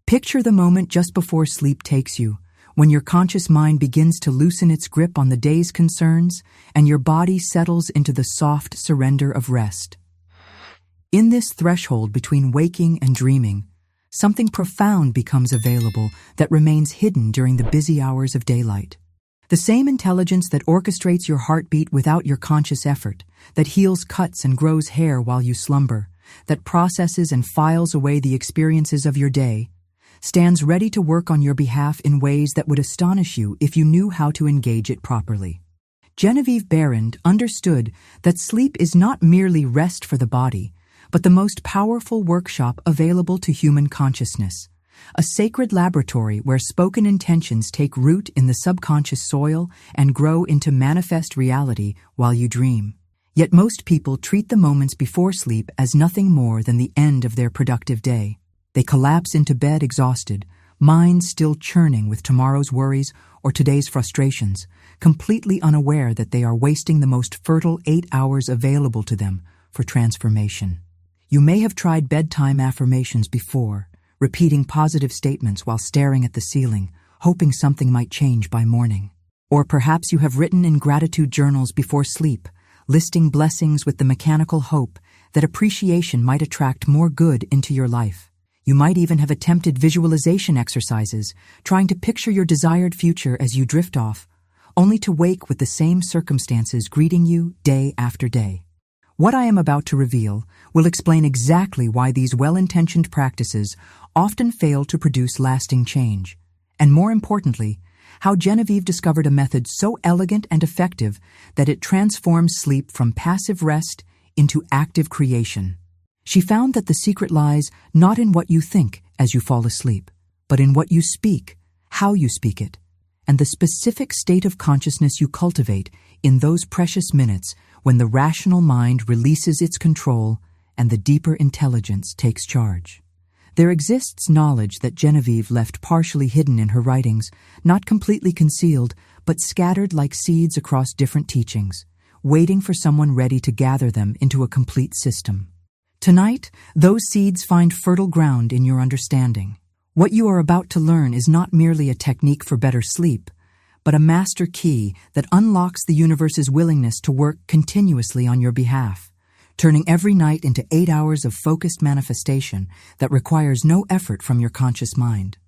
Picture the moment just before sleep takes you, when your conscious mind begins to loosen its grip on the day's concerns and your body settles into the soft surrender of rest. In this threshold between waking and dreaming, something profound becomes available that remains hidden during the busy hours of daylight. The same intelligence that orchestrates your heartbeat without your conscious effort, that heals cuts and grows hair while you slumber, that processes and files away the experiences of your day, stands ready to work on your behalf in ways that would astonish you if you knew how to engage it properly. Genevieve Behrend understood that sleep is not merely rest for the body, but the most powerful workshop available to human consciousness, a sacred laboratory where spoken intentions take root in the subconscious soil and grow into manifest reality while you dream. Yet most people treat the moments before sleep as nothing more than the end of their productive day. They collapse into bed exhausted, minds still churning with tomorrow's worries or today's frustrations, completely unaware that they are wasting the most fertile 8 hours available to them for transformation. You may have tried bedtime affirmations before, repeating positive statements while staring at the ceiling, hoping something might change by morning. Or perhaps you have written in gratitude journals before sleep, listing blessings with the mechanical hope that appreciation might attract more good into your life. You might even have attempted visualization exercises, trying to picture your desired future as you drift off, only to wake with the same circumstances greeting you day after day. What I am about to reveal will explain exactly why these well-intentioned practices often fail to produce lasting change, and more importantly, how Genevieve discovered a method so elegant and effective that it transforms sleep from passive rest into active creation. She found that the secret lies not in what you think as you fall asleep, but in what you speak, how you speak it, and the specific state of consciousness you cultivate in those precious minutes when the rational mind releases its control and the deeper intelligence takes charge. There exists knowledge that Genevieve left partially hidden in her writings, not completely concealed, but scattered like seeds across different teachings, waiting for someone ready to gather them into a complete system. Tonight, those seeds find fertile ground in your understanding. What you are about to learn is not merely a technique for better sleep, but a master key that unlocks the universe's willingness to work continuously on your behalf, turning every night into 8 hours of focused manifestation that requires no effort from your conscious mind.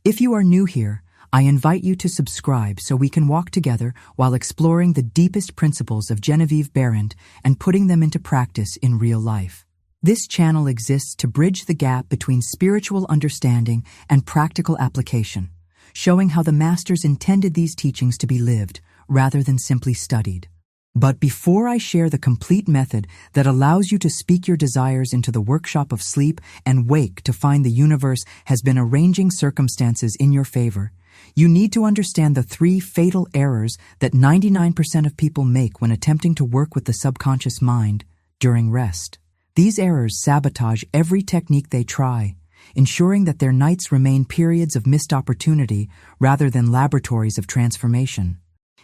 If you are new here, I invite you to subscribe so we can walk together while exploring the deepest principles of Genevieve Behrend and putting them into practice in real life. This channel exists to bridge the gap between spiritual understanding and practical application, showing how the masters intended these teachings to be lived rather than simply studied. But before I share the complete method that allows you to speak your desires into the workshop of sleep and wake to find the universe has been arranging circumstances in your favor, you need to understand the 3 fatal errors that 99% of people make when attempting to work with the subconscious mind during rest. These errors sabotage every technique they try, ensuring that their nights remain periods of missed opportunity rather than laboratories of transformation.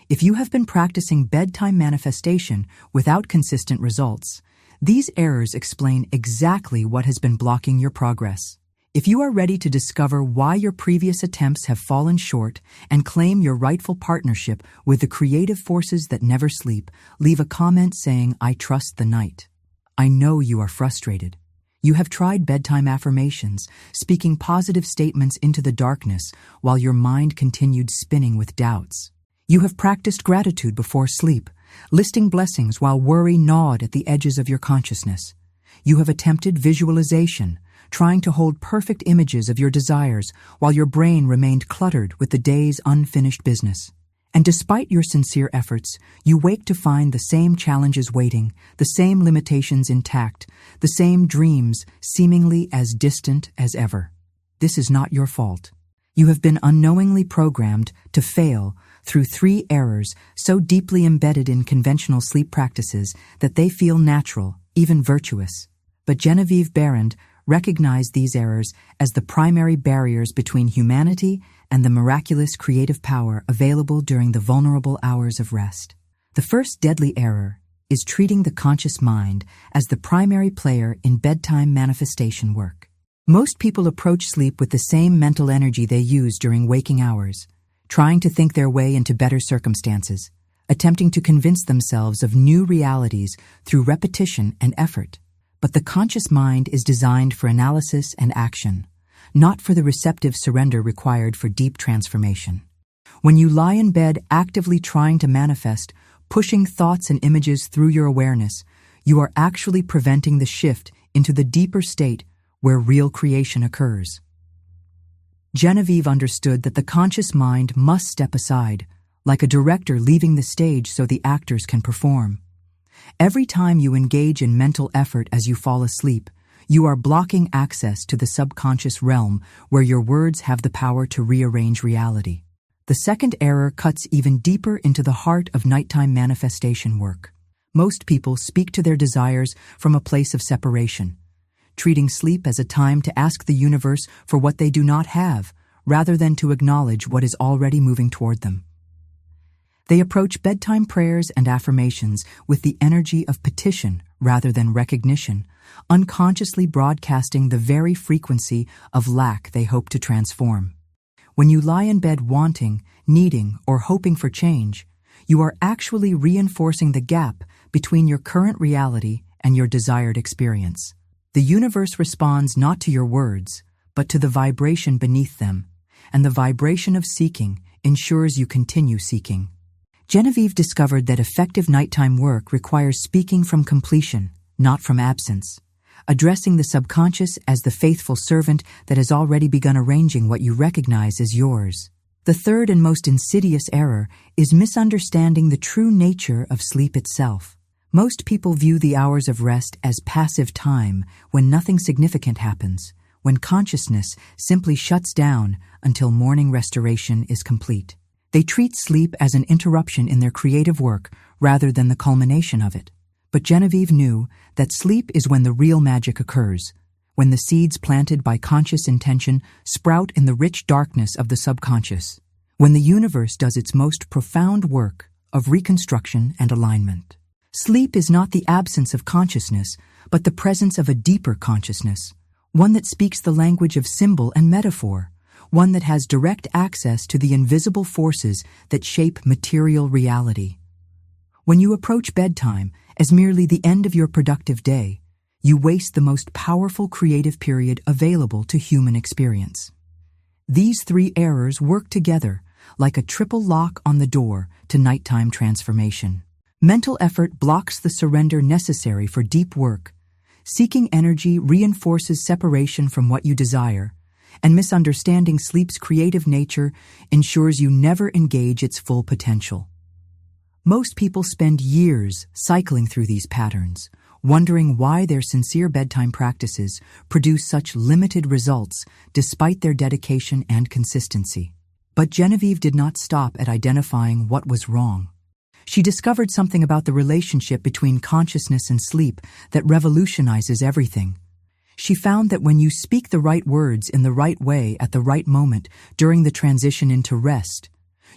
If you have been practicing bedtime manifestation without consistent results, these errors explain exactly what has been blocking your progress. If you are ready to discover why your previous attempts have fallen short and claim your rightful partnership with the creative forces that never sleep, leave a comment saying, "I trust the night." I know you are frustrated. You have tried bedtime affirmations, speaking positive statements into the darkness while your mind continued spinning with doubts. You have practiced gratitude before sleep, listing blessings while worry gnawed at the edges of your consciousness. You have attempted visualization, trying to hold perfect images of your desires while your brain remained cluttered with the day's unfinished business. And despite your sincere efforts, you wake to find the same challenges waiting, the same limitations intact, the same dreams seemingly as distant as ever. This is not your fault. You have been unknowingly programmed to fail through 3 errors so deeply embedded in conventional sleep practices that they feel natural, even virtuous. But Genevieve Behrend recognized these errors as the primary barriers between humanity and the miraculous creative power available during the vulnerable hours of rest. The first deadly error is treating the conscious mind as the primary player in bedtime manifestation work. Most people approach sleep with the same mental energy they use during waking hours, trying to think their way into better circumstances, attempting to convince themselves of new realities through repetition and effort. But the conscious mind is designed for analysis and action, not for the receptive surrender required for deep transformation. When you lie in bed actively trying to manifest, pushing thoughts and images through your awareness, you are actually preventing the shift into the deeper state where real creation occurs. Genevieve understood that the conscious mind must step aside, like a director leaving the stage so the actors can perform. Every time you engage in mental effort as you fall asleep, you are blocking access to the subconscious realm where your words have the power to rearrange reality. The second error cuts even deeper into the heart of nighttime manifestation work. Most people speak to their desires from a place of separation, treating sleep as a time to ask the universe for what they do not have, rather than to acknowledge what is already moving toward them. They approach bedtime prayers and affirmations with the energy of petition rather than recognition, unconsciously broadcasting the very frequency of lack they hope to transform. When you lie in bed wanting, needing, or hoping for change, you are actually reinforcing the gap between your current reality and your desired experience. The universe responds not to your words, but to the vibration beneath them, and the vibration of seeking ensures you continue seeking. Genevieve discovered that effective nighttime work requires speaking from completion, not from absence, addressing the subconscious as the faithful servant that has already begun arranging what you recognize as yours. The third and most insidious error is misunderstanding the true nature of sleep itself. Most people view the hours of rest as passive time when nothing significant happens, when consciousness simply shuts down until morning restoration is complete. They treat sleep as an interruption in their creative work rather than the culmination of it. But Genevieve knew that sleep is when the real magic occurs, when the seeds planted by conscious intention sprout in the rich darkness of the subconscious, when the universe does its most profound work of reconstruction and alignment. Sleep is not the absence of consciousness, but the presence of a deeper consciousness, one that speaks the language of symbol and metaphor, one that has direct access to the invisible forces that shape material reality. When you approach bedtime as merely the end of your productive day, you waste the most powerful creative period available to human experience. These three errors work together like a triple lock on the door to nighttime transformation. Mental effort blocks the surrender necessary for deep work. Seeking energy reinforces separation from what you desire, and misunderstanding sleep's creative nature ensures you never engage its full potential. Most people spend years cycling through these patterns, wondering why their sincere bedtime practices produce such limited results despite their dedication and consistency. But Genevieve did not stop at identifying what was wrong. She discovered something about the relationship between consciousness and sleep that revolutionizes everything. She found that when you speak the right words in the right way at the right moment during the transition into rest,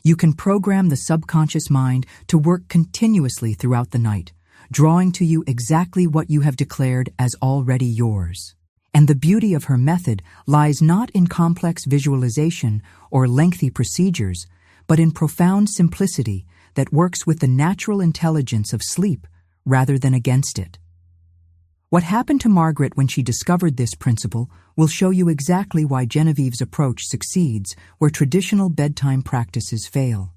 you can program the subconscious mind to work continuously throughout the night, drawing to you exactly what you have declared as already yours. And the beauty of her method lies not in complex visualization or lengthy procedures, but in profound simplicity that works with the natural intelligence of sleep rather than against it. What happened to Margaret when she discovered this principle will show you exactly why Genevieve's approach succeeds where traditional bedtime practices fail.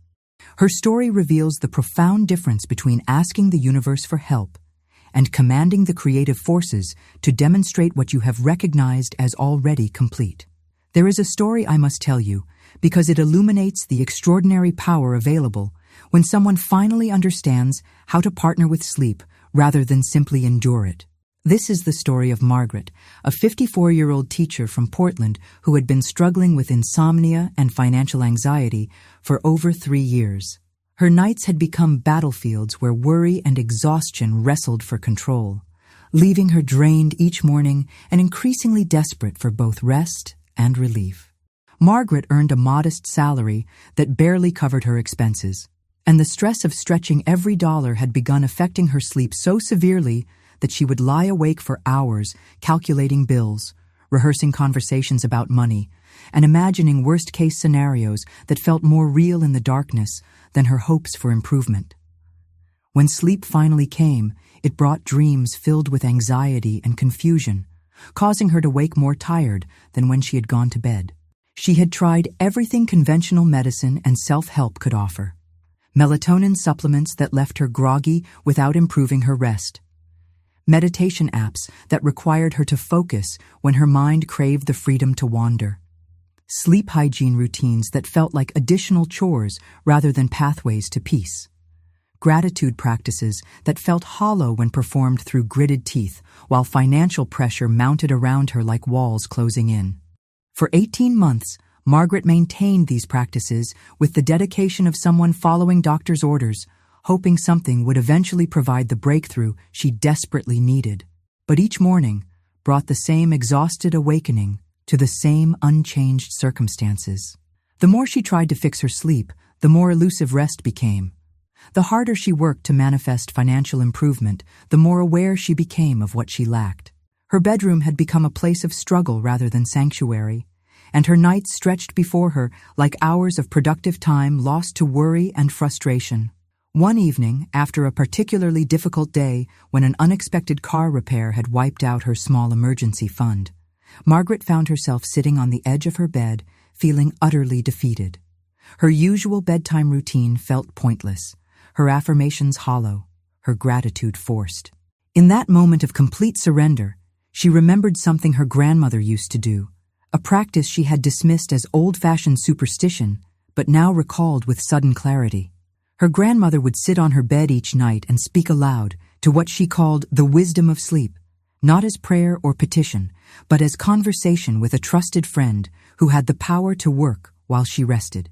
Her story reveals the profound difference between asking the universe for help and commanding the creative forces to demonstrate what you have recognized as already complete. There is a story I must tell you because it illuminates the extraordinary power available when someone finally understands how to partner with sleep rather than simply endure it. This is the story of Margaret, a 54-year-old teacher from Portland who had been struggling with insomnia and financial anxiety for over 3 years. Her nights had become battlefields where worry and exhaustion wrestled for control, leaving her drained each morning and increasingly desperate for both rest and relief. Margaret earned a modest salary that barely covered her expenses, and the stress of stretching every dollar had begun affecting her sleep so severely that she would lie awake for hours calculating bills, rehearsing conversations about money, and imagining worst-case scenarios that felt more real in the darkness than her hopes for improvement. When sleep finally came, it brought dreams filled with anxiety and confusion, causing her to wake more tired than when she had gone to bed. She had tried everything conventional medicine and self-help could offer. Melatonin supplements that left her groggy without improving her rest. Meditation apps that required her to focus when her mind craved the freedom to wander. Sleep hygiene routines that felt like additional chores rather than pathways to peace. Gratitude practices that felt hollow when performed through gritted teeth, while financial pressure mounted around her like walls closing in. For 18 months, Margaret maintained these practices with the dedication of someone following doctor's orders, hoping something would eventually provide the breakthrough she desperately needed. But each morning brought the same exhausted awakening to the same unchanged circumstances. The more she tried to fix her sleep, the more elusive rest became. The harder she worked to manifest financial improvement, the more aware she became of what she lacked. Her bedroom had become a place of struggle rather than sanctuary, and her nights stretched before her like hours of productive time lost to worry and frustration. One evening, after a particularly difficult day when an unexpected car repair had wiped out her small emergency fund, Margaret found herself sitting on the edge of her bed, feeling utterly defeated. Her usual bedtime routine felt pointless, her affirmations hollow, her gratitude forced. In that moment of complete surrender, she remembered something her grandmother used to do, a practice she had dismissed as old-fashioned superstition, but now recalled with sudden clarity. Her grandmother would sit on her bed each night and speak aloud to what she called the wisdom of sleep, not as prayer or petition, but as conversation with a trusted friend who had the power to work while she rested.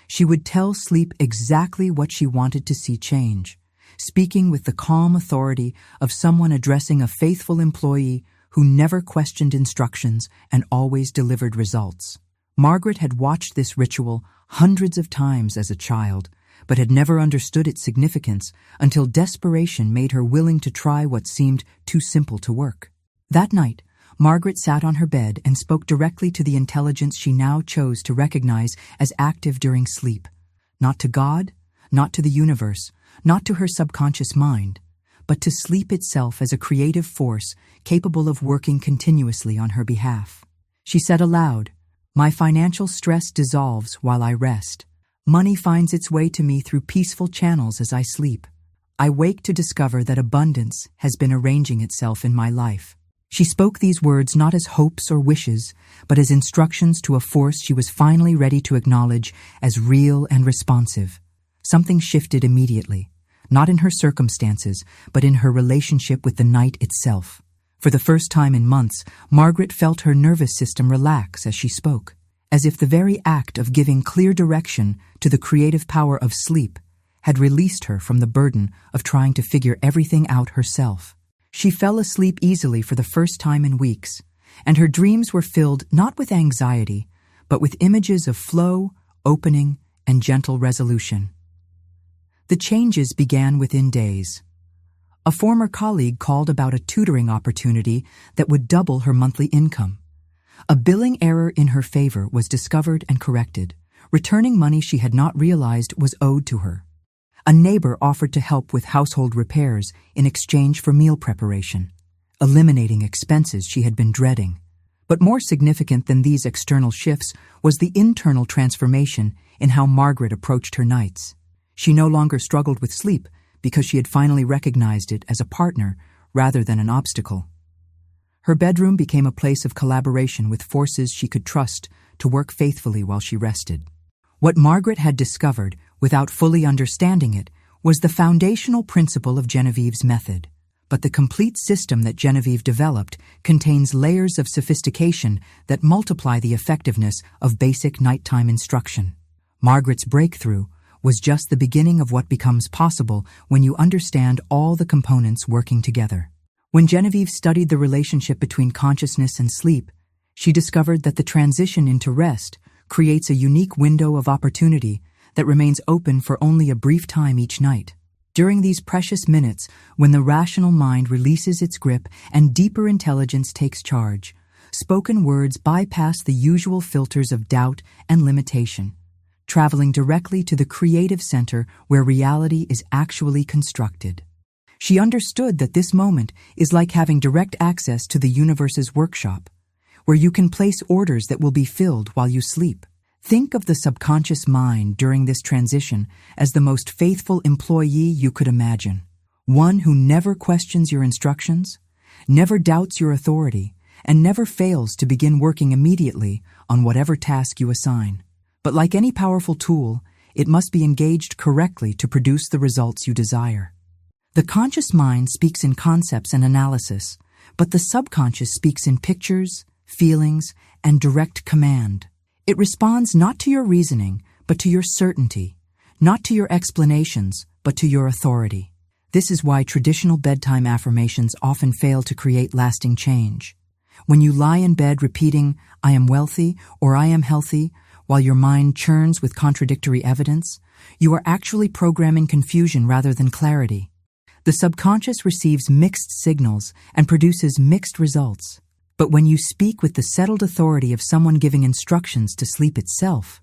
She would tell sleep exactly what she wanted to see change, speaking with the calm authority of someone addressing a faithful employee who never questioned instructions and always delivered results. Margaret had watched this ritual hundreds of times as a child, but had never understood its significance until desperation made her willing to try what seemed too simple to work. That night, Margaret sat on her bed and spoke directly to the intelligence she now chose to recognize as active during sleep. Not to God, not to the universe, not to her subconscious mind, but to sleep itself as a creative force capable of working continuously on her behalf. She said aloud, "My financial stress dissolves while I rest. Money finds its way to me through peaceful channels as I sleep. I wake to discover that abundance has been arranging itself in my life." She spoke these words not as hopes or wishes, but as instructions to a force she was finally ready to acknowledge as real and responsive. Something shifted immediately, not in her circumstances, but in her relationship with the night itself. For the first time in months, Margaret felt her nervous system relax as she spoke, as if the very act of giving clear direction to the creative power of sleep had released her from the burden of trying to figure everything out herself. She fell asleep easily for the first time in weeks, and her dreams were filled not with anxiety, but with images of flow, opening, and gentle resolution. The changes began within days. A former colleague called about a tutoring opportunity that would double her monthly income. A billing error in her favor was discovered and corrected, returning money she had not realized was owed to her. A neighbor offered to help with household repairs in exchange for meal preparation, eliminating expenses she had been dreading. But more significant than these external shifts was the internal transformation in how Margaret approached her nights. She no longer struggled with sleep because she had finally recognized it as a partner rather than an obstacle. Her bedroom became a place of collaboration with forces she could trust to work faithfully while she rested. What Margaret had discovered, without fully understanding it, was the foundational principle of Genevieve's method. But the complete system that Genevieve developed contains layers of sophistication that multiply the effectiveness of basic nighttime instruction. Margaret's breakthrough was just the beginning of what becomes possible when you understand all the components working together. When Genevieve studied the relationship between consciousness and sleep, she discovered that the transition into rest creates a unique window of opportunity that remains open for only a brief time each night. During these precious minutes, when the rational mind releases its grip and deeper intelligence takes charge, Spoken words bypass the usual filters of doubt and limitation, traveling directly to the creative center where reality is actually constructed. She understood that this moment is like having direct access to the universe's workshop, where you can place orders that will be filled while you sleep. Think of the subconscious mind during this transition as the most faithful employee you could imagine. One who never questions your instructions, never doubts your authority, and never fails to begin working immediately on whatever task you assign. But like any powerful tool, it must be engaged correctly to produce the results you desire. The conscious mind speaks in concepts and analysis, but the subconscious speaks in pictures, feelings, and direct command. It responds not to your reasoning, but to your certainty, not to your explanations, but to your authority. This is why traditional bedtime affirmations often fail to create lasting change. When you lie in bed repeating, "I am wealthy" or "I am healthy," while your mind churns with contradictory evidence, you are actually programming confusion rather than clarity. The subconscious receives mixed signals and produces mixed results. But when you speak with the settled authority of someone giving instructions to sleep itself,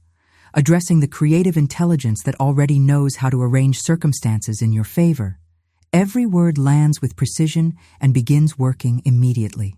addressing the creative intelligence that already knows how to arrange circumstances in your favor, every word lands with precision and begins working immediately.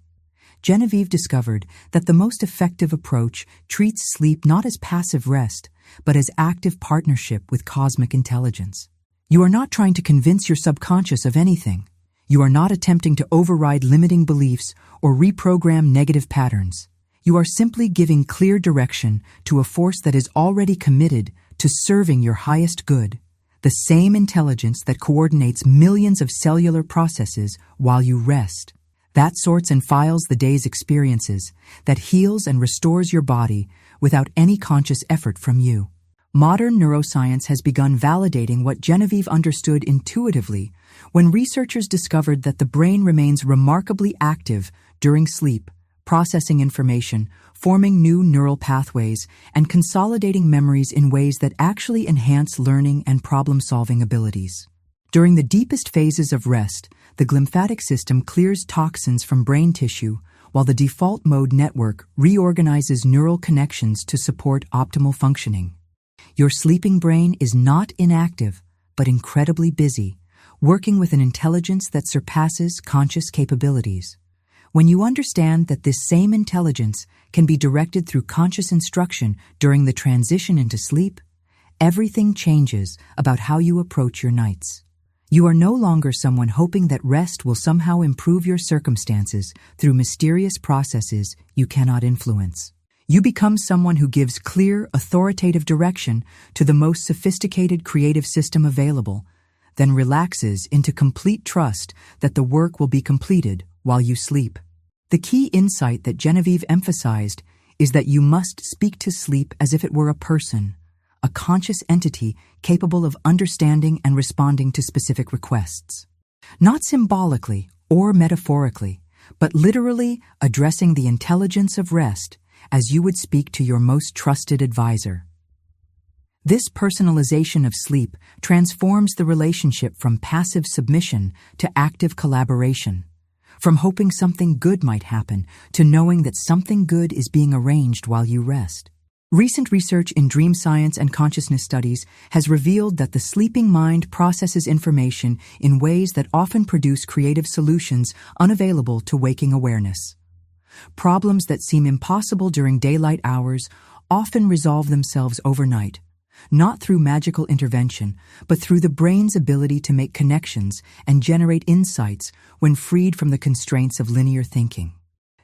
Genevieve discovered that the most effective approach treats sleep not as passive rest, but as active partnership with cosmic intelligence. You are not trying to convince your subconscious of anything. You are not attempting to override limiting beliefs or reprogram negative patterns. You are simply giving clear direction to a force that is already committed to serving your highest good, the same intelligence that coordinates millions of cellular processes while you rest, that sorts and files the day's experiences, that heals and restores your body without any conscious effort from you. Modern neuroscience has begun validating what Genevieve understood intuitively when researchers discovered that the brain remains remarkably active during sleep, processing information, forming new neural pathways, and consolidating memories in ways that actually enhance learning and problem-solving abilities. During the deepest phases of rest, the glymphatic system clears toxins from brain tissue, while the default mode network reorganizes neural connections to support optimal functioning. Your sleeping brain is not inactive, but incredibly busy, working with an intelligence that surpasses conscious capabilities. When you understand that this same intelligence can be directed through conscious instruction during the transition into sleep, everything changes about how you approach your nights. You are no longer someone hoping that rest will somehow improve your circumstances through mysterious processes you cannot influence. You become someone who gives clear, authoritative direction to the most sophisticated creative system available, then relaxes into complete trust that the work will be completed while you sleep. The key insight that Genevieve emphasized is that you must speak to sleep as if it were a person, a conscious entity capable of understanding and responding to specific requests. Not symbolically or metaphorically, but literally addressing the intelligence of rest as you would speak to your most trusted advisor. This personalization of sleep transforms the relationship from passive submission to active collaboration, from hoping something good might happen to knowing that something good is being arranged while you rest. Recent research in dream science and consciousness studies has revealed that the sleeping mind processes information in ways that often produce creative solutions unavailable to waking awareness. Problems that seem impossible during daylight hours often resolve themselves overnight, not through magical intervention, but through the brain's ability to make connections and generate insights when freed from the constraints of linear thinking.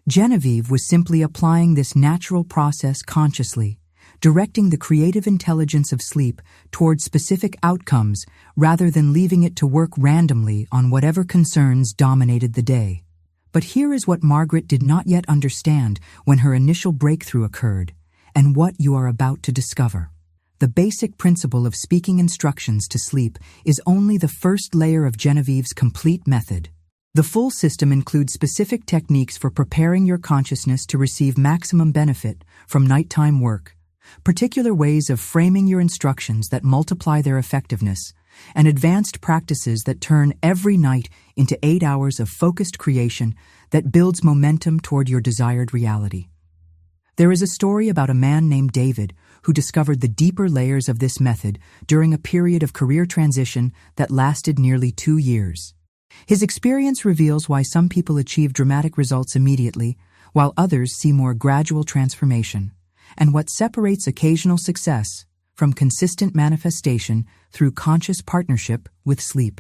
Genevieve was simply applying this natural process consciously, directing the creative intelligence of sleep toward specific outcomes rather than leaving it to work randomly on whatever concerns dominated the day. But here is what Margaret did not yet understand when her initial breakthrough occurred, and what you are about to discover. The basic principle of speaking instructions to sleep is only the first layer of Genevieve's complete method. The full system includes specific techniques for preparing your consciousness to receive maximum benefit from nighttime work, particular ways of framing your instructions that multiply their effectiveness, and advanced practices that turn every night into 8 hours of focused creation that builds momentum toward your desired reality. There is a story about a man named David who discovered the deeper layers of this method during a period of career transition that lasted nearly 2 years. His experience reveals why some people achieve dramatic results immediately, while others see more gradual transformation, and what separates occasional success from consistent manifestation through conscious partnership with sleep.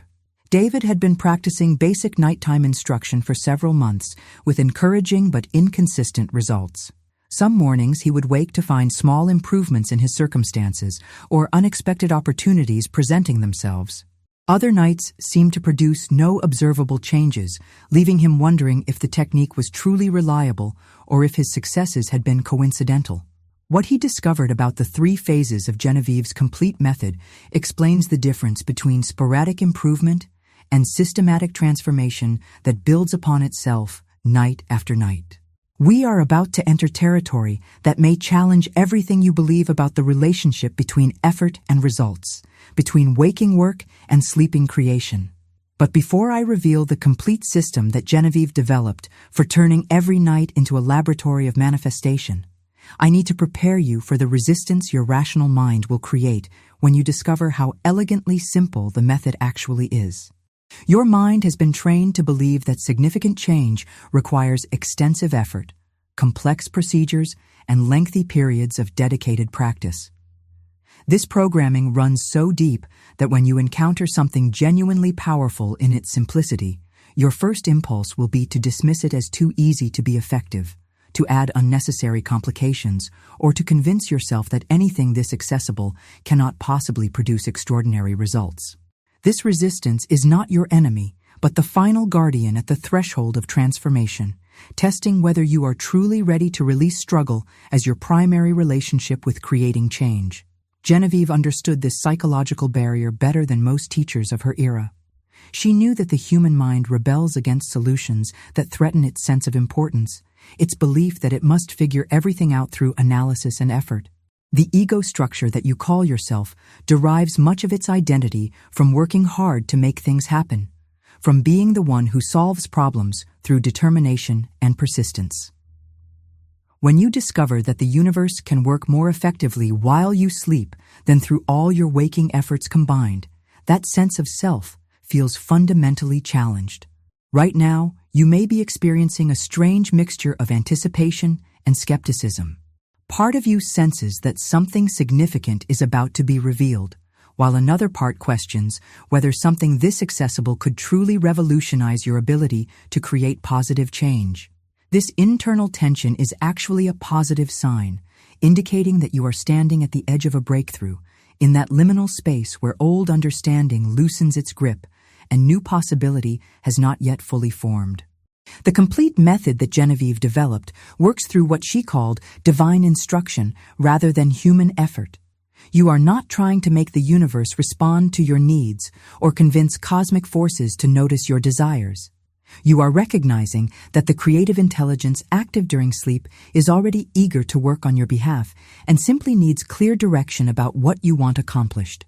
David had been practicing basic nighttime instruction for several months with encouraging but inconsistent results. Some mornings he would wake to find small improvements in his circumstances or unexpected opportunities presenting themselves. Other nights seemed to produce no observable changes, leaving him wondering if the technique was truly reliable or if his successes had been coincidental. What he discovered about the 3 phases of Genevieve's complete method explains the difference between sporadic improvement and systematic transformation that builds upon itself night after night. We are about to enter territory that may challenge everything you believe about the relationship between effort and results, between waking work and sleeping creation. But before I reveal the complete system that Genevieve developed for turning every night into a laboratory of manifestation, I need to prepare you for the resistance your rational mind will create when you discover how elegantly simple the method actually is. Your mind has been trained to believe that significant change requires extensive effort, complex procedures, and lengthy periods of dedicated practice. This programming runs so deep that when you encounter something genuinely powerful in its simplicity, your first impulse will be to dismiss it as too easy to be effective, to add unnecessary complications, or to convince yourself that anything this accessible cannot possibly produce extraordinary results. This resistance is not your enemy, but the final guardian at the threshold of transformation, testing whether you are truly ready to release struggle as your primary relationship with creating change. Genevieve understood this psychological barrier better than most teachers of her era. She knew that the human mind rebels against solutions that threaten its sense of importance, its belief that it must figure everything out through analysis and effort. The ego structure that you call yourself derives much of its identity from working hard to make things happen, from being the one who solves problems through determination and persistence. When you discover that the universe can work more effectively while you sleep than through all your waking efforts combined, that sense of self feels fundamentally challenged. Right now, you may be experiencing a strange mixture of anticipation and skepticism. Part of you senses that something significant is about to be revealed, while another part questions whether something this accessible could truly revolutionize your ability to create positive change. This internal tension is actually a positive sign, indicating that you are standing at the edge of a breakthrough, in that liminal space where old understanding loosens its grip and new possibility has not yet fully formed. The complete method that Genevieve developed works through what she called divine instruction rather than human effort. You are not trying to make the universe respond to your needs or convince cosmic forces to notice your desires. You are recognizing that the creative intelligence active during sleep is already eager to work on your behalf and simply needs clear direction about what you want accomplished.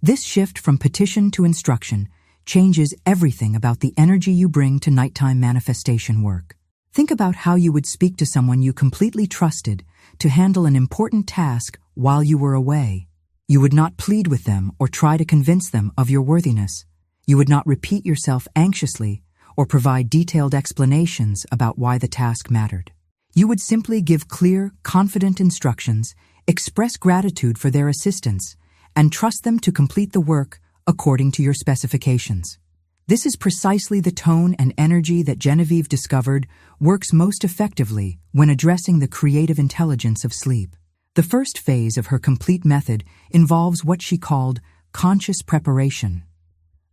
This shift from petition to instruction changes everything about the energy you bring to nighttime manifestation work. Think about how you would speak to someone you completely trusted to handle an important task while you were away. You would not plead with them or try to convince them of your worthiness. You would not repeat yourself anxiously or provide detailed explanations about why the task mattered. You would simply give clear, confident instructions, express gratitude for their assistance, and trust them to complete the work according to your specifications. This is precisely the tone and energy that Genevieve discovered works most effectively when addressing the creative intelligence of sleep. The first phase of her complete method involves what she called conscious preparation,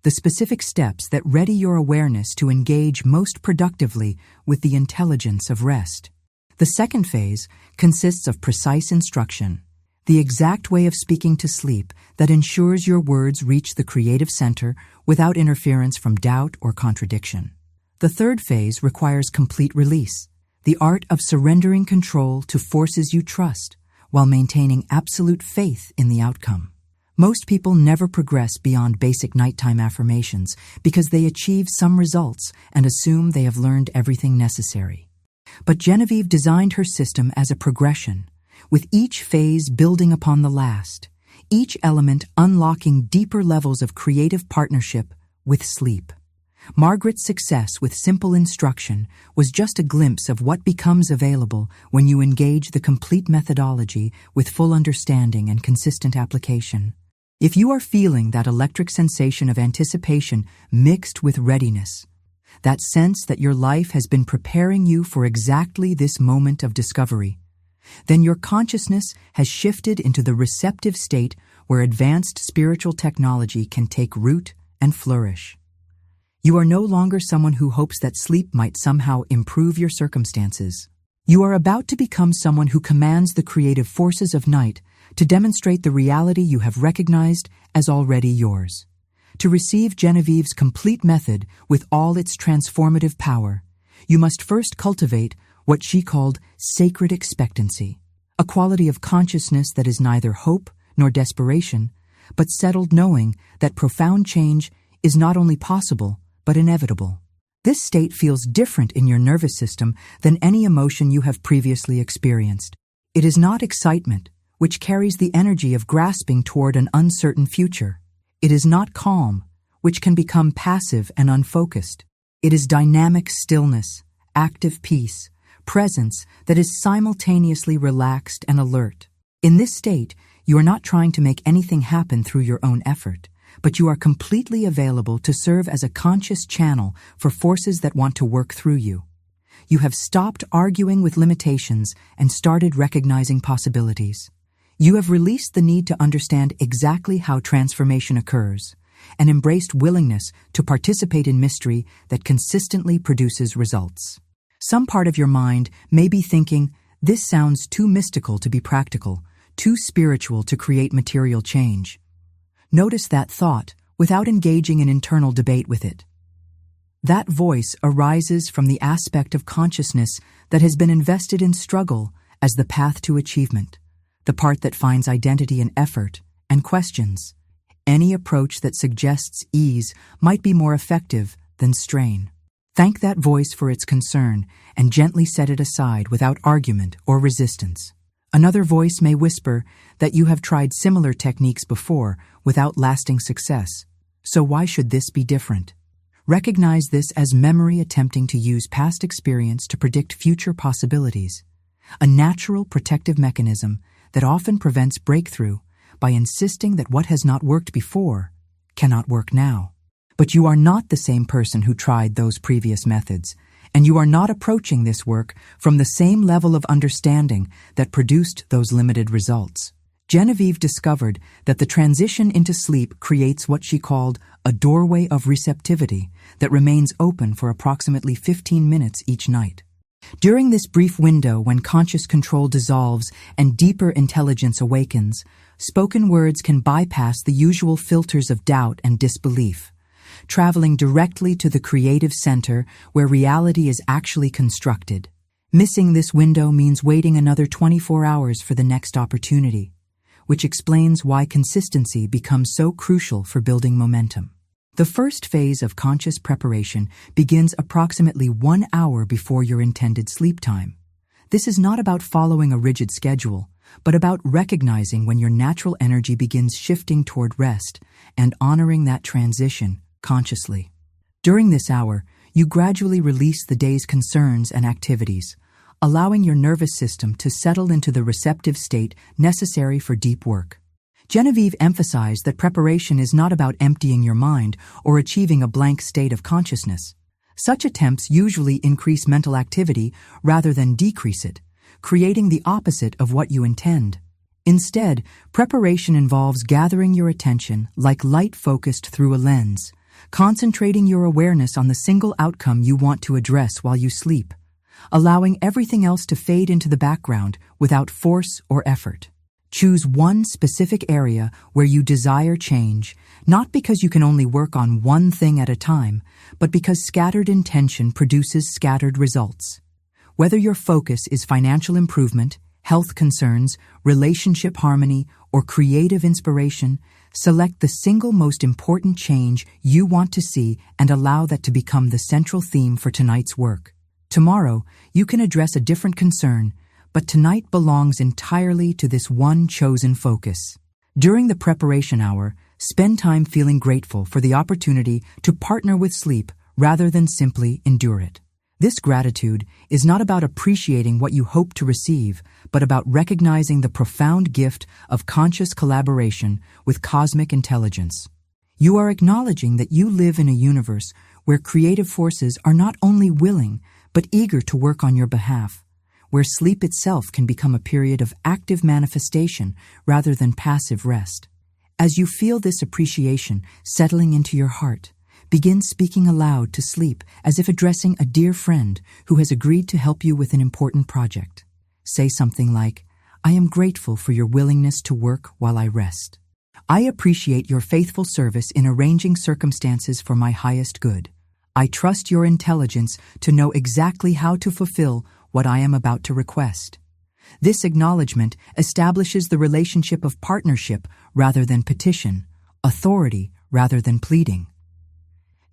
the specific steps that ready your awareness to engage most productively with the intelligence of rest. The second phase consists of precise instruction, the exact way of speaking to sleep that ensures your words reach the creative center without interference from doubt or contradiction. The third phase requires complete release, the art of surrendering control to forces you trust while maintaining absolute faith in the outcome. Most people never progress beyond basic nighttime affirmations because they achieve some results and assume they have learned everything necessary. But Genevieve designed her system as a progression, with each phase building upon the last, each element unlocking deeper levels of creative partnership with sleep. Margaret's success with simple instruction was just a glimpse of what becomes available when you engage the complete methodology with full understanding and consistent application. If you are feeling that electric sensation of anticipation mixed with readiness, that sense that your life has been preparing you for exactly this moment of discovery, then your consciousness has shifted into the receptive state where advanced spiritual technology can take root and flourish. You are no longer someone who hopes that sleep might somehow improve your circumstances. You are about to become someone who commands the creative forces of night to demonstrate the reality you have recognized as already yours. To receive Genevieve's complete method with all its transformative power, you must first cultivate what she called sacred expectancy, a quality of consciousness that is neither hope nor desperation, but settled knowing that profound change is not only possible, but inevitable. This state feels different in your nervous system than any emotion you have previously experienced. It is not excitement, which carries the energy of grasping toward an uncertain future. It is not calm, which can become passive and unfocused. It is dynamic stillness, active peace, presence that is simultaneously relaxed and alert. In this state, you are not trying to make anything happen through your own effort, but you are completely available to serve as a conscious channel for forces that want to work through you. You have stopped arguing with limitations and started recognizing possibilities. You have released the need to understand exactly how transformation occurs and embraced willingness to participate in mystery that consistently produces results. Some part of your mind may be thinking, this sounds too mystical to be practical, too spiritual to create material change. Notice that thought without engaging in internal debate with it. That voice arises from the aspect of consciousness that has been invested in struggle as the path to achievement, the part that finds identity in effort and questions. Any approach that suggests ease might be more effective than strain. Thank that voice for its concern and gently set it aside without argument or resistance. Another voice may whisper that you have tried similar techniques before without lasting success. So why should this be different? Recognize this as memory attempting to use past experience to predict future possibilities, a natural protective mechanism that often prevents breakthrough by insisting that what has not worked before cannot work now. But you are not the same person who tried those previous methods, and you are not approaching this work from the same level of understanding that produced those limited results. Genevieve discovered that the transition into sleep creates what she called a doorway of receptivity that remains open for approximately 15 minutes each night. During this brief window when conscious control dissolves and deeper intelligence awakens, spoken words can bypass the usual filters of doubt and disbelief, traveling directly to the creative center where reality is actually constructed. Missing this window means waiting another 24 hours for the next opportunity, which explains why consistency becomes so crucial for building momentum. The first phase of conscious preparation begins approximately 1 hour before your intended sleep time. This is not about following a rigid schedule, but about recognizing when your natural energy begins shifting toward rest and honoring that transition consciously. During this hour, you gradually release the day's concerns and activities, allowing your nervous system to settle into the receptive state necessary for deep work. Genevieve emphasized that preparation is not about emptying your mind or achieving a blank state of consciousness. Such attempts usually increase mental activity rather than decrease it, creating the opposite of what you intend. Instead, preparation involves gathering your attention like light focused through a lens, concentrating your awareness on the single outcome you want to address while you sleep, allowing everything else to fade into the background without force or effort. Choose one specific area where you desire change, not because you can only work on one thing at a time, but because scattered intention produces scattered results. Whether your focus is financial improvement, health concerns, relationship harmony, or creative inspiration, select the single most important change you want to see and allow that to become the central theme for tonight's work. Tomorrow, you can address a different concern, but tonight belongs entirely to this one chosen focus. During the preparation hour, spend time feeling grateful for the opportunity to partner with sleep rather than simply endure it. This gratitude is not about appreciating what you hope to receive, but about recognizing the profound gift of conscious collaboration with cosmic intelligence. You are acknowledging that you live in a universe where creative forces are not only willing, but eager to work on your behalf, where sleep itself can become a period of active manifestation rather than passive rest. As you feel this appreciation settling into your heart, begin speaking aloud to sleep as if addressing a dear friend who has agreed to help you with an important project. Say something like, "I am grateful for your willingness to work while I rest. I appreciate your faithful service in arranging circumstances for my highest good. I trust your intelligence to know exactly how to fulfill what I am about to request." This acknowledgement establishes the relationship of partnership rather than petition, authority rather than pleading.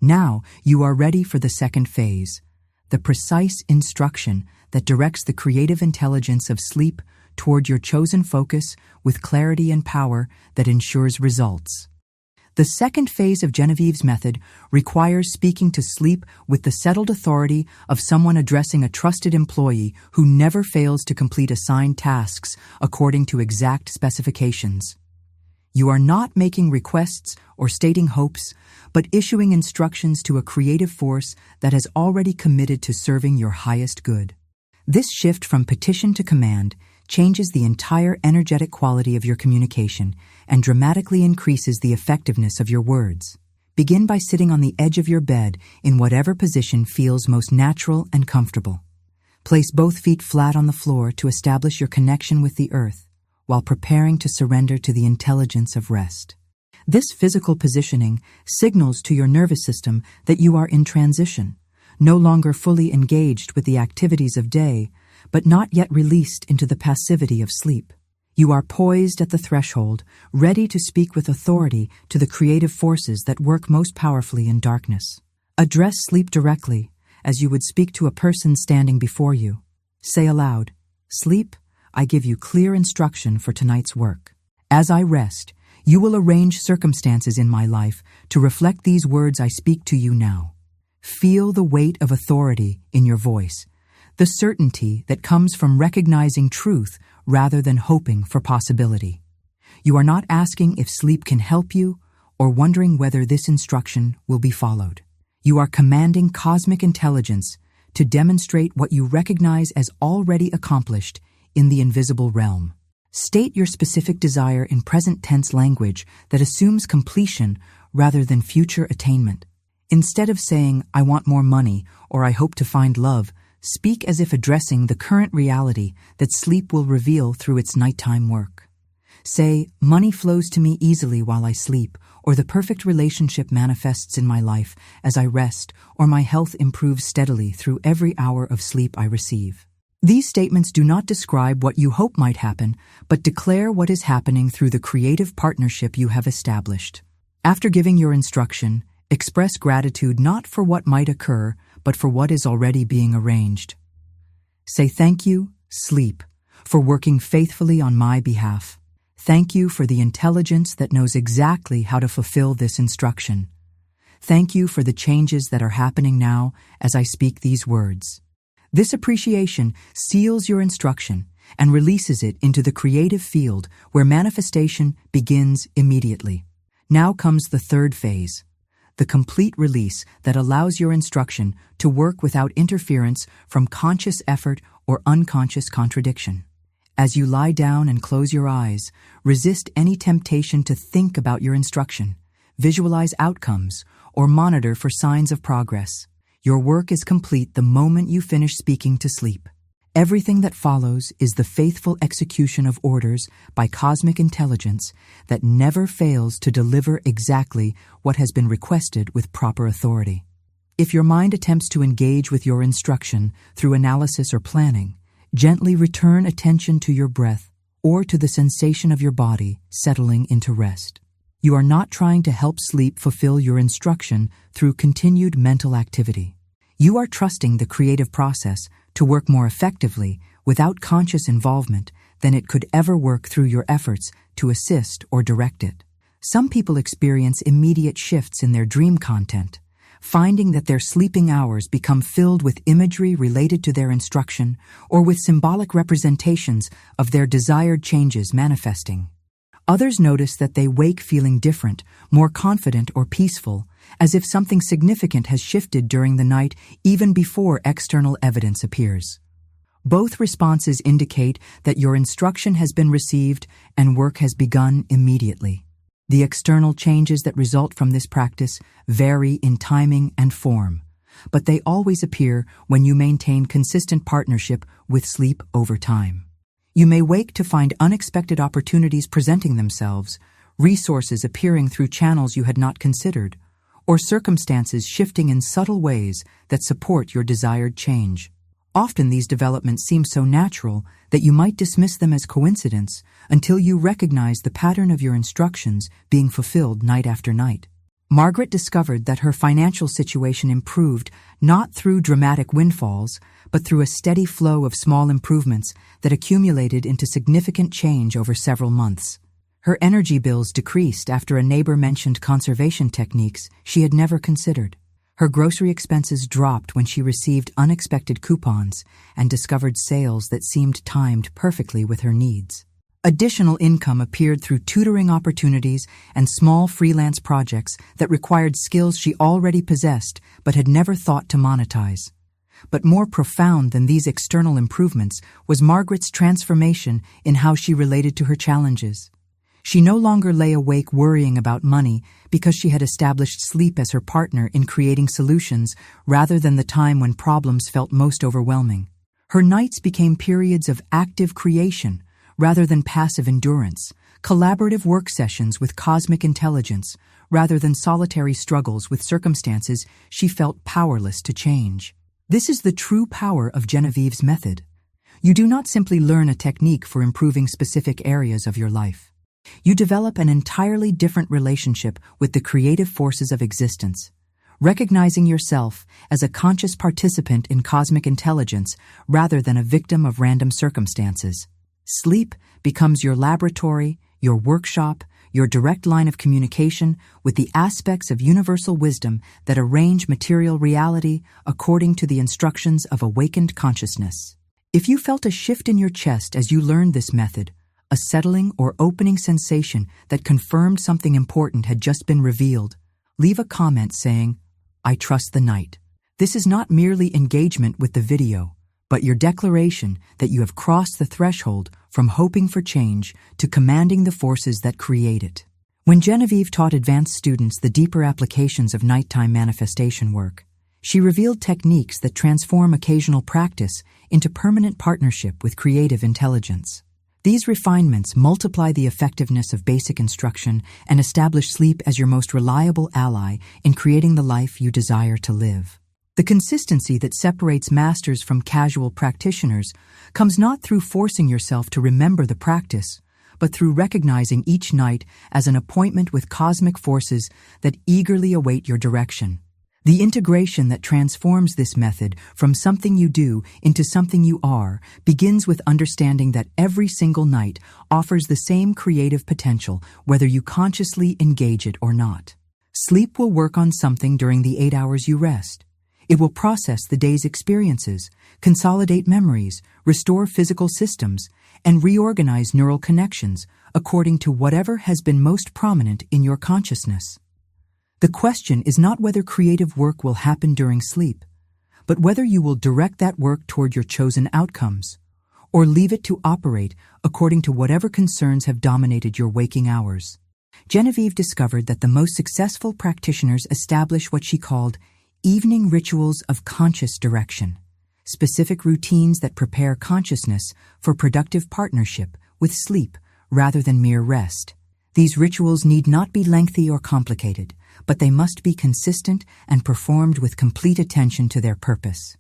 Now you are ready for the second phase, the precise instruction that directs the creative intelligence of sleep toward your chosen focus with clarity and power that ensures results. The second phase of Genevieve's method requires speaking to sleep with the settled authority of someone addressing a trusted employee who never fails to complete assigned tasks according to exact specifications. You are not making requests or stating hopes, but issuing instructions to a creative force that has already committed to serving your highest good. This shift from petition to command changes the entire energetic quality of your communication and dramatically increases the effectiveness of your words. Begin by sitting on the edge of your bed in whatever position feels most natural and comfortable. Place both feet flat on the floor to establish your connection with the earth while preparing to surrender to the intelligence of rest. This physical positioning signals to your nervous system that you are in transition, no longer fully engaged with the activities of day, but not yet released into the passivity of sleep. You are poised at the threshold, ready to speak with authority to the creative forces that work most powerfully in darkness. Address sleep directly, as you would speak to a person standing before you. Say aloud, "Sleep, I give you clear instruction for tonight's work. As I rest, you will arrange circumstances in my life to reflect these words I speak to you now." Feel the weight of authority in your voice, the certainty that comes from recognizing truth rather than hoping for possibility. You are not asking if sleep can help you or wondering whether this instruction will be followed. You are commanding cosmic intelligence to demonstrate what you recognize as already accomplished in the invisible realm. State your specific desire in present tense language that assumes completion rather than future attainment. Instead of saying, "I want more money" or "I hope to find love," speak as if addressing the current reality that sleep will reveal through its nighttime work. Say, "Money flows to me easily while I sleep," or "The perfect relationship manifests in my life as I rest," or "My health improves steadily through every hour of sleep I receive." These statements do not describe what you hope might happen, but declare what is happening through the creative partnership you have established. After giving your instruction, express gratitude not for what might occur, but for what is already being arranged. Say, "Thank you, sleep, for working faithfully on my behalf. Thank you for the intelligence that knows exactly how to fulfill this instruction. Thank you for the changes that are happening now as I speak these words." This appreciation seals your instruction and releases it into the creative field where manifestation begins immediately. Now comes the third phase, the complete release that allows your instruction to work without interference from conscious effort or unconscious contradiction. As you lie down and close your eyes, resist any temptation to think about your instruction, visualize outcomes, or monitor for signs of progress. Your work is complete the moment you finish speaking to sleep. Everything that follows is the faithful execution of orders by cosmic intelligence that never fails to deliver exactly what has been requested with proper authority. If your mind attempts to engage with your instruction through analysis or planning, gently return attention to your breath or to the sensation of your body settling into rest. You are not trying to help sleep fulfill your instruction through continued mental activity. You are trusting the creative process to work more effectively without conscious involvement than it could ever work through your efforts to assist or direct it. Some people experience immediate shifts in their dream content, finding that their sleeping hours become filled with imagery related to their instruction or with symbolic representations of their desired changes manifesting. Others notice that they wake feeling different, more confident or peaceful, as if something significant has shifted during the night even before external evidence appears. Both responses indicate that your instruction has been received and work has begun immediately. The external changes that result from this practice vary in timing and form, but they always appear when you maintain consistent partnership with sleep over time. You may wake to find unexpected opportunities presenting themselves, resources appearing through channels you had not considered, or circumstances shifting in subtle ways that support your desired change. Often these developments seem so natural that you might dismiss them as coincidence until you recognize the pattern of your instructions being fulfilled night after night. Margaret discovered that her financial situation improved not through dramatic windfalls, but through a steady flow of small improvements that accumulated into significant change over several months. Her energy bills decreased after a neighbor mentioned conservation techniques she had never considered. Her grocery expenses dropped when she received unexpected coupons and discovered sales that seemed timed perfectly with her needs. Additional income appeared through tutoring opportunities and small freelance projects that required skills she already possessed but had never thought to monetize. But more profound than these external improvements was Margaret's transformation in how she related to her challenges. She no longer lay awake worrying about money because she had established sleep as her partner in creating solutions rather than the time when problems felt most overwhelming. Her nights became periods of active creation rather than passive endurance, collaborative work sessions with cosmic intelligence rather than solitary struggles with circumstances she felt powerless to change. This is the true power of Genevieve's method. You do not simply learn a technique for improving specific areas of your life. You develop an entirely different relationship with the creative forces of existence, recognizing yourself as a conscious participant in cosmic intelligence rather than a victim of random circumstances. Sleep becomes your laboratory, your workshop, your direct line of communication with the aspects of universal wisdom that arrange material reality according to the instructions of awakened consciousness. If you felt a shift in your chest as you learned this method, a settling or opening sensation that confirmed something important had just been revealed, leave a comment saying, "I trust the night." This is not merely engagement with the video, but your declaration that you have crossed the threshold from hoping for change to commanding the forces that create it. When Genevieve taught advanced students the deeper applications of nighttime manifestation work, she revealed techniques that transform occasional practice into permanent partnership with creative intelligence. These refinements multiply the effectiveness of basic instruction and establish sleep as your most reliable ally in creating the life you desire to live. The consistency that separates masters from casual practitioners comes not through forcing yourself to remember the practice, but through recognizing each night as an appointment with cosmic forces that eagerly await your direction. The integration that transforms this method from something you do into something you are begins with understanding that every single night offers the same creative potential whether you consciously engage it or not. Sleep will work on something during the 8 hours you rest. It will process the day's experiences, consolidate memories, restore physical systems, and reorganize neural connections according to whatever has been most prominent in your consciousness. The question is not whether creative work will happen during sleep, but whether you will direct that work toward your chosen outcomes, or leave it to operate according to whatever concerns have dominated your waking hours. Genevieve discovered that the most successful practitioners establish what she called evening rituals of conscious direction, specific routines that prepare consciousness for productive partnership with sleep rather than mere rest. These rituals need not be lengthy or complicated, but they must be consistent and performed with complete attention to their purpose.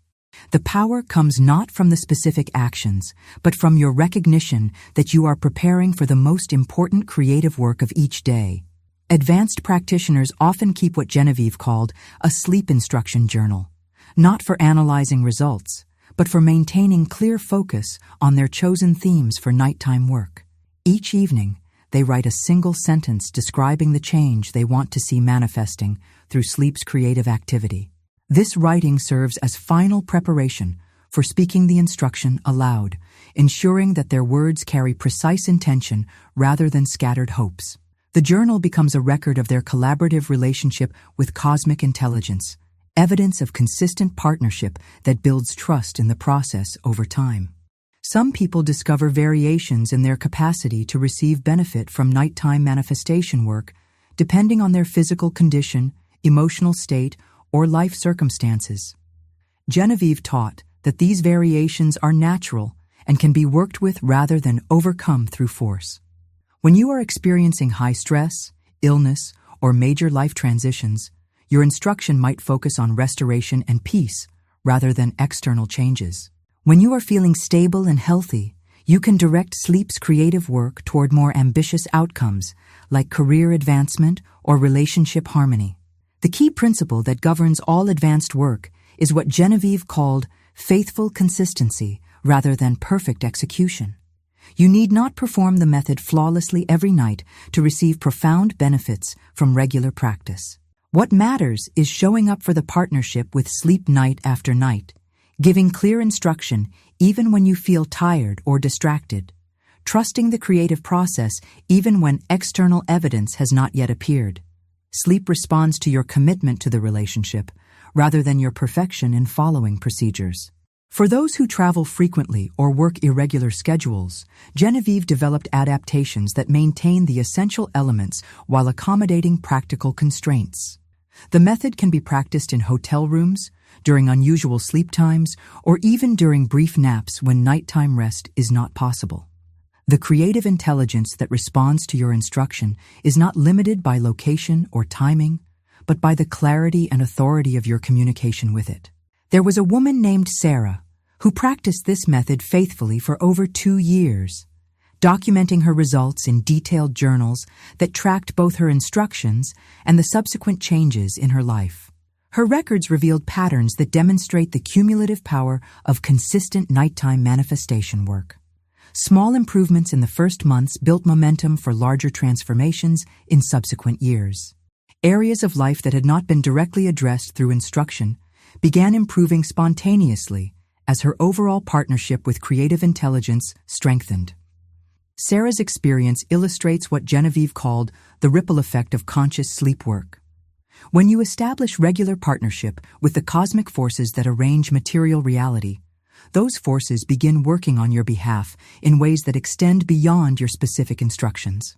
The power comes not from the specific actions, but from your recognition that you are preparing for the most important creative work of each day. Advanced practitioners often keep what Genevieve called a sleep instruction journal, not for analyzing results, but for maintaining clear focus on their chosen themes for nighttime work. Each evening, they write a single sentence describing the change they want to see manifesting through sleep's creative activity. This writing serves as final preparation for speaking the instruction aloud, ensuring that their words carry precise intention rather than scattered hopes. The journal becomes a record of their collaborative relationship with cosmic intelligence, evidence of consistent partnership that builds trust in the process over time. Some people discover variations in their capacity to receive benefit from nighttime manifestation work, depending on their physical condition, emotional state, or life circumstances. Genevieve taught that these variations are natural and can be worked with rather than overcome through force. When you are experiencing high stress, illness, or major life transitions, your instruction might focus on restoration and peace rather than external changes. When you are feeling stable and healthy, you can direct sleep's creative work toward more ambitious outcomes like career advancement or relationship harmony. The key principle that governs all advanced work is what Genevieve called faithful consistency rather than perfect execution. You need not perform the method flawlessly every night to receive profound benefits from regular practice. What matters is showing up for the partnership with sleep night after night, giving clear instruction even when you feel tired or distracted, trusting the creative process even when external evidence has not yet appeared. Sleep responds to your commitment to the relationship rather than your perfection in following procedures. For those who travel frequently or work irregular schedules, Genevieve developed adaptations that maintain the essential elements while accommodating practical constraints. The method can be practiced in hotel rooms, during unusual sleep times, or even during brief naps when nighttime rest is not possible. The creative intelligence that responds to your instruction is not limited by location or timing, but by the clarity and authority of your communication with it. There was a woman named Sarah who practiced this method faithfully for over 2 years, documenting her results in detailed journals that tracked both her instructions and the subsequent changes in her life. Her records revealed patterns that demonstrate the cumulative power of consistent nighttime manifestation work. Small improvements in the first months built momentum for larger transformations in subsequent years. Areas of life that had not been directly addressed through instruction began improving spontaneously as her overall partnership with creative intelligence strengthened. Sarah's experience illustrates what Genevieve called the ripple effect of conscious sleep work. When you establish regular partnership with the cosmic forces that arrange material reality, those forces begin working on your behalf in ways that extend beyond your specific instructions.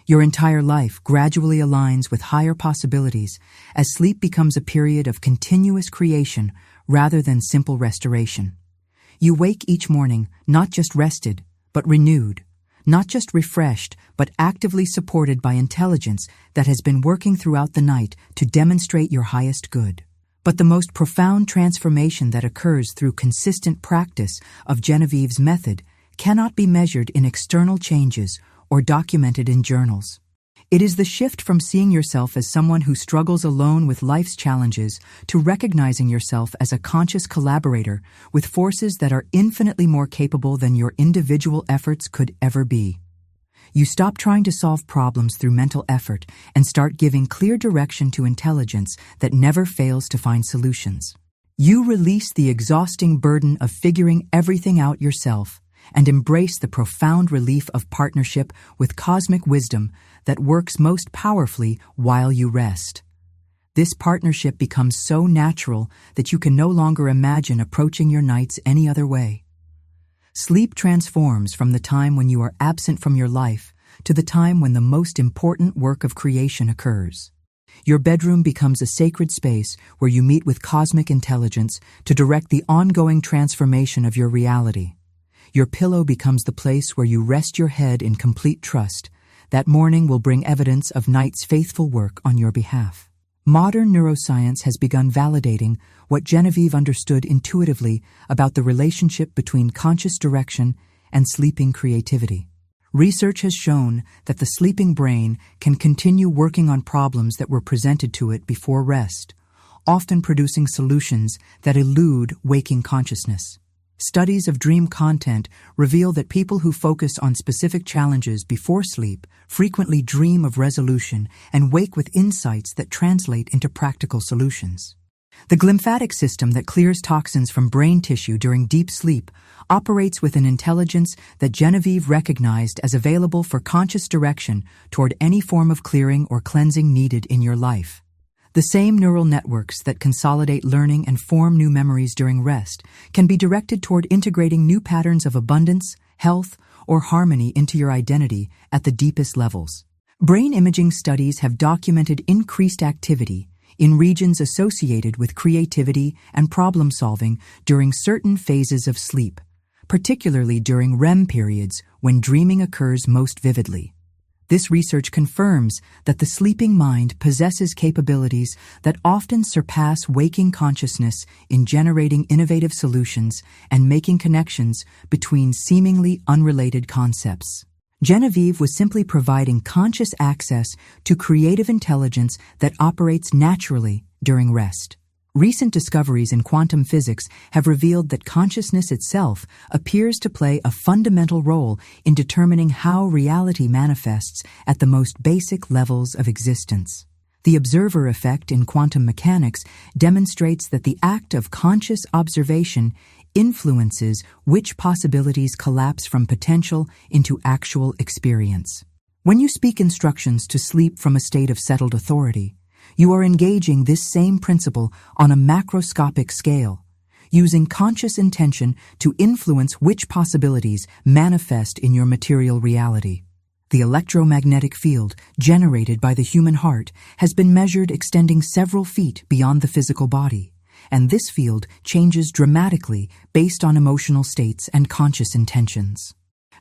Your entire life gradually aligns with higher possibilities as sleep becomes a period of continuous creation rather than simple restoration. You wake each morning not just rested, but renewed, not just refreshed, but actively supported by intelligence that has been working throughout the night to demonstrate your highest good. But the most profound transformation that occurs through consistent practice of Genevieve's method cannot be measured in external changes or documented in journals. It is the shift from seeing yourself as someone who struggles alone with life's challenges to recognizing yourself as a conscious collaborator with forces that are infinitely more capable than your individual efforts could ever be. You stop trying to solve problems through mental effort and start giving clear direction to intelligence that never fails to find solutions. You release the exhausting burden of figuring everything out yourself and embrace the profound relief of partnership with cosmic wisdom that works most powerfully while you rest. This partnership becomes so natural that you can no longer imagine approaching your nights any other way. Sleep transforms from the time when you are absent from your life to the time when the most important work of creation occurs. Your bedroom becomes a sacred space where you meet with cosmic intelligence to direct the ongoing transformation of your reality. Your pillow becomes the place where you rest your head in complete trust. That morning will bring evidence of night's faithful work on your behalf. Modern neuroscience has begun validating what Genevieve understood intuitively about the relationship between conscious direction and sleeping creativity. Research has shown that the sleeping brain can continue working on problems that were presented to it before rest, often producing solutions that elude waking consciousness. Studies of dream content reveal that people who focus on specific challenges before sleep frequently dream of resolution and wake with insights that translate into practical solutions. The glymphatic system that clears toxins from brain tissue during deep sleep operates with an intelligence that Genevieve recognized as available for conscious direction toward any form of clearing or cleansing needed in your life. The same neural networks that consolidate learning and form new memories during rest can be directed toward integrating new patterns of abundance, health, or harmony into your identity at the deepest levels. Brain imaging studies have documented increased activity in regions associated with creativity and problem-solving during certain phases of sleep, particularly during REM periods when dreaming occurs most vividly. This research confirms that the sleeping mind possesses capabilities that often surpass waking consciousness in generating innovative solutions and making connections between seemingly unrelated concepts. Genevieve was simply providing conscious access to creative intelligence that operates naturally during rest. Recent discoveries in quantum physics have revealed that consciousness itself appears to play a fundamental role in determining how reality manifests at the most basic levels of existence. The observer effect in quantum mechanics demonstrates that the act of conscious observation influences which possibilities collapse from potential into actual experience. When you speak instructions to sleep from a state of settled authority, you are engaging this same principle on a macroscopic scale, using conscious intention to influence which possibilities manifest in your material reality. The electromagnetic field generated by the human heart has been measured extending several feet beyond the physical body, and this field changes dramatically based on emotional states and conscious intentions.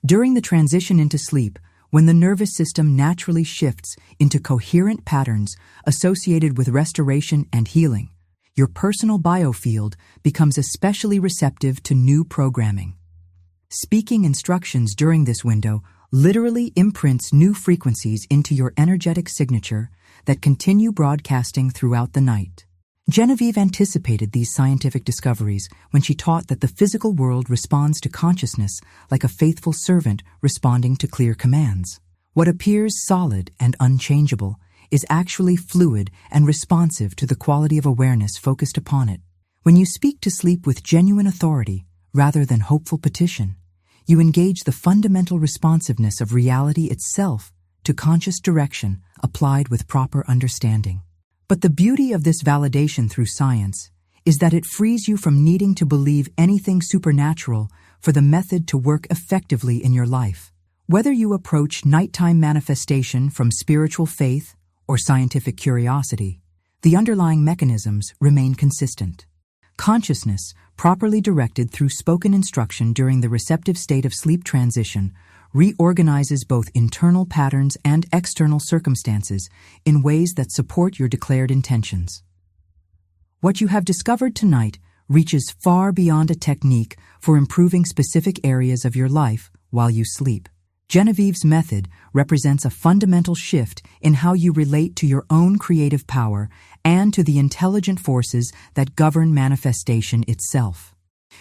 During the transition into sleep, when the nervous system naturally shifts into coherent patterns associated with restoration and healing, your personal biofield becomes especially receptive to new programming. Speaking instructions during this window literally imprints new frequencies into your energetic signature that continue broadcasting throughout the night. Genevieve anticipated these scientific discoveries when she taught that the physical world responds to consciousness like a faithful servant responding to clear commands. What appears solid and unchangeable is actually fluid and responsive to the quality of awareness focused upon it. When you speak to sleep with genuine authority rather than hopeful petition, you engage the fundamental responsiveness of reality itself to conscious direction applied with proper understanding. But the beauty of this validation through science is that it frees you from needing to believe anything supernatural for the method to work effectively in your life. Whether you approach nighttime manifestation from spiritual faith or scientific curiosity, the underlying mechanisms remain consistent. Consciousness, properly directed through spoken instruction during the receptive state of sleep transition, reorganizes both internal patterns and external circumstances in ways that support your declared intentions. What you have discovered tonight reaches far beyond a technique for improving specific areas of your life while you sleep. Genevieve's method represents a fundamental shift in how you relate to your own creative power and to the intelligent forces that govern manifestation itself.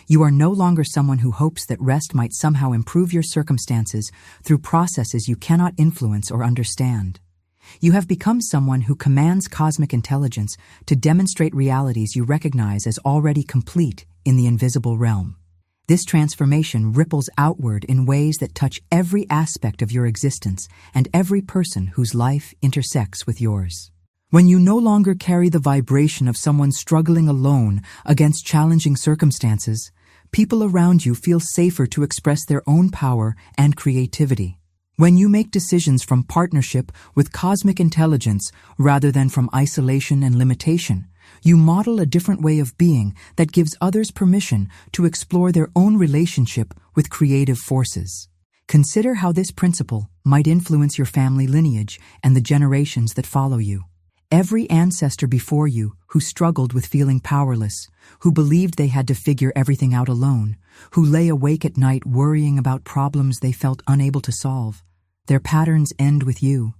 You are no longer someone who hopes that rest might somehow improve your circumstances through processes you cannot influence or understand. You have become someone who commands cosmic intelligence to demonstrate realities you recognize as already complete in the invisible realm. This transformation ripples outward in ways that touch every aspect of your existence and every person whose life intersects with yours. When you no longer carry the vibration of someone struggling alone against challenging circumstances, people around you feel safer to express their own power and creativity. When you make decisions from partnership with cosmic intelligence rather than from isolation and limitation, you model a different way of being that gives others permission to explore their own relationship with creative forces. Consider how this principle might influence your family lineage and the generations that follow you. Every ancestor before you who struggled with feeling powerless, who believed they had to figure everything out alone, who lay awake at night worrying about problems they felt unable to solve, their patterns end with you.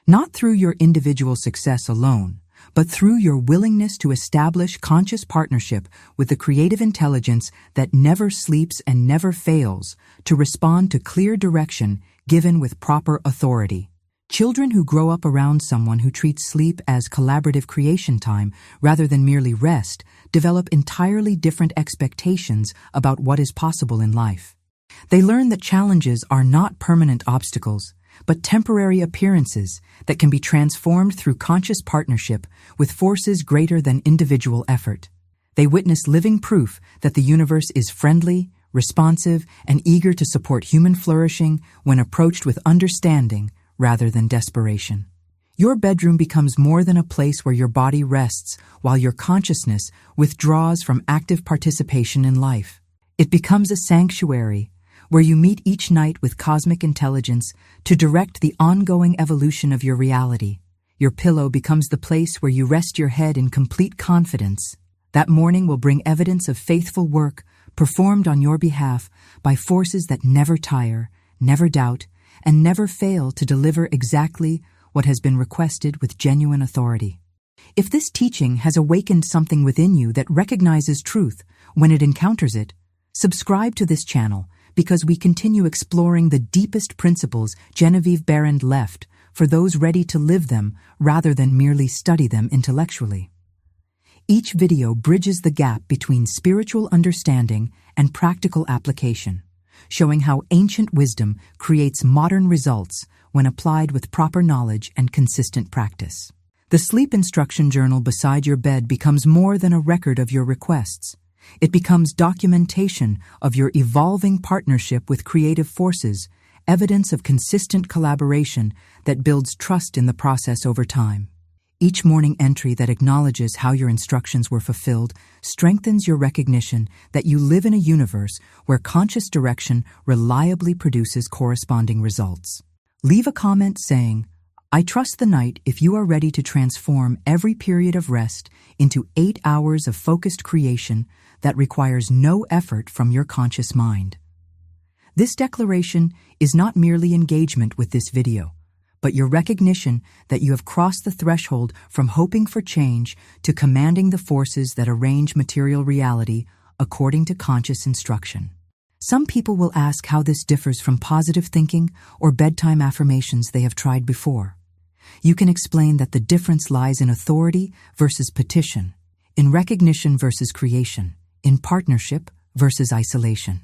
Not through your individual success alone, but through your willingness to establish conscious partnership with the creative intelligence that never sleeps and never fails to respond to clear direction given with proper authority. Children who grow up around someone who treats sleep as collaborative creation time rather than merely rest develop entirely different expectations about what is possible in life. They learn that challenges are not permanent obstacles, but temporary appearances that can be transformed through conscious partnership with forces greater than individual effort. They witness living proof that the universe is friendly, responsive, and eager to support human flourishing when approached with understanding rather than desperation. Your bedroom becomes more than a place where your body rests while your consciousness withdraws from active participation in life. It becomes a sanctuary where you meet each night with cosmic intelligence to direct the ongoing evolution of your reality. Your pillow becomes the place where you rest your head in complete confidence. That morning will bring evidence of faithful work performed on your behalf by forces that never tire, never doubt, and never fail to deliver exactly what has been requested with genuine authority. If this teaching has awakened something within you that recognizes truth when it encounters it, subscribe to this channel because we continue exploring the deepest principles Genevieve Behrend left for those ready to live them rather than merely study them intellectually. Each video bridges the gap between spiritual understanding and practical application, showing how ancient wisdom creates modern results when applied with proper knowledge and consistent practice. The sleep instruction journal beside your bed becomes more than a record of your requests. It becomes documentation of your evolving partnership with creative forces, evidence of consistent collaboration that builds trust in the process over time. Each morning entry that acknowledges how your instructions were fulfilled strengthens your recognition that you live in a universe where conscious direction reliably produces corresponding results. Leave a comment saying, "I trust the night if you are ready to transform every period of rest into 8 hours of focused creation that requires no effort from your conscious mind." This declaration is not merely engagement with this video, but your recognition that you have crossed the threshold from hoping for change to commanding the forces that arrange material reality according to conscious instruction. Some people will ask how this differs from positive thinking or bedtime affirmations they have tried before. You can explain that the difference lies in authority versus petition, in recognition versus creation, in partnership versus isolation.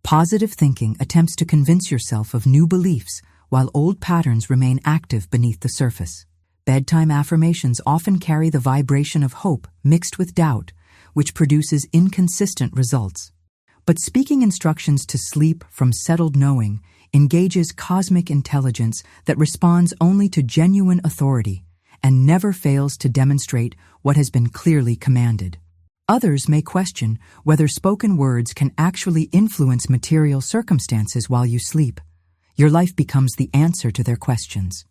Positive thinking attempts to convince yourself of new beliefs while old patterns remain active beneath the surface. Bedtime affirmations often carry the vibration of hope mixed with doubt, which produces inconsistent results. But speaking instructions to sleep from settled knowing engages cosmic intelligence that responds only to genuine authority and never fails to demonstrate what has been clearly commanded. Others may question whether spoken words can actually influence material circumstances while you sleep. Your life becomes the answer to their questions,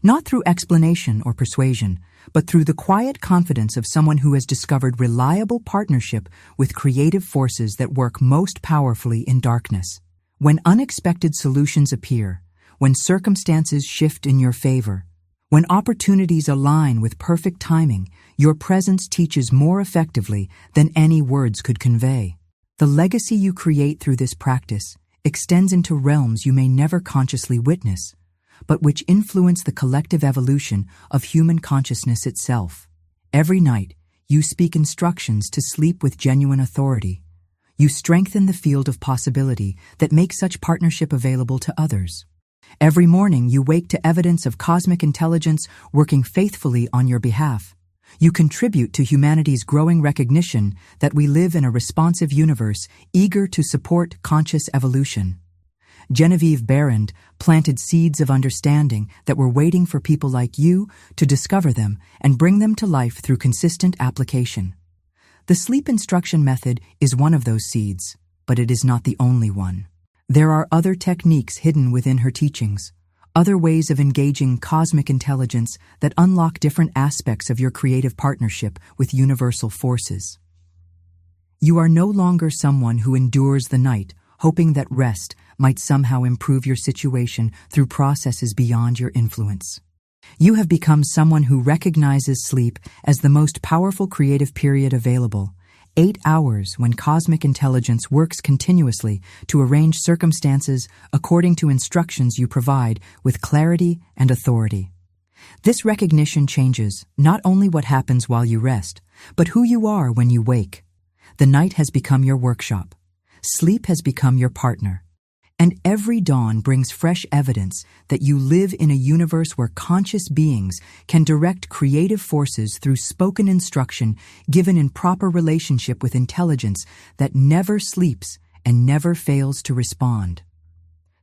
not through explanation or persuasion, but through the quiet confidence of someone who has discovered reliable partnership with creative forces that work most powerfully in darkness. When unexpected solutions appear, when circumstances shift in your favor, when opportunities align with perfect timing, your presence teaches more effectively than any words could convey. The legacy you create through this practice extends into realms you may never consciously witness, but which influence the collective evolution of human consciousness itself. Every night, you speak instructions to sleep with genuine authority. You strengthen the field of possibility that makes such partnership available to others. Every morning, you wake to evidence of cosmic intelligence working faithfully on your behalf. You contribute to humanity's growing recognition that we live in a responsive universe eager to support conscious evolution. Genevieve Behrend planted seeds of understanding that were waiting for people like you to discover them and bring them to life through consistent application. The sleep instruction method is one of those seeds, but it is not the only one. There are other techniques hidden within her teachings, other ways of engaging cosmic intelligence that unlock different aspects of your creative partnership with universal forces. You are no longer someone who endures the night, hoping that rest might somehow improve your situation through processes beyond your influence. You have become someone who recognizes sleep as the most powerful creative period available, 8 hours when cosmic intelligence works continuously to arrange circumstances according to instructions you provide with clarity and authority. This recognition changes not only what happens while you rest, but who you are when you wake. The night has become your workshop. Sleep has become your partner. And every dawn brings fresh evidence that you live in a universe where conscious beings can direct creative forces through spoken instruction given in proper relationship with intelligence that never sleeps and never fails to respond.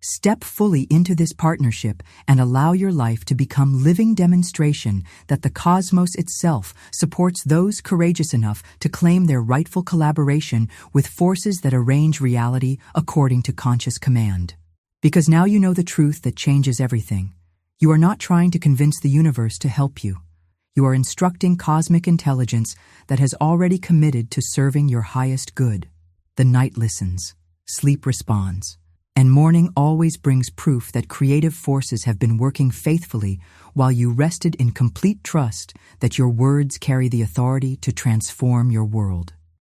Step fully into this partnership and allow your life to become living demonstration that the cosmos itself supports those courageous enough to claim their rightful collaboration with forces that arrange reality according to conscious command. Because now you know the truth that changes everything. You are not trying to convince the universe to help you. You are instructing cosmic intelligence that has already committed to serving your highest good. The night listens, sleep responds. And morning always brings proof that creative forces have been working faithfully while you rested in complete trust that your words carry the authority to transform your world.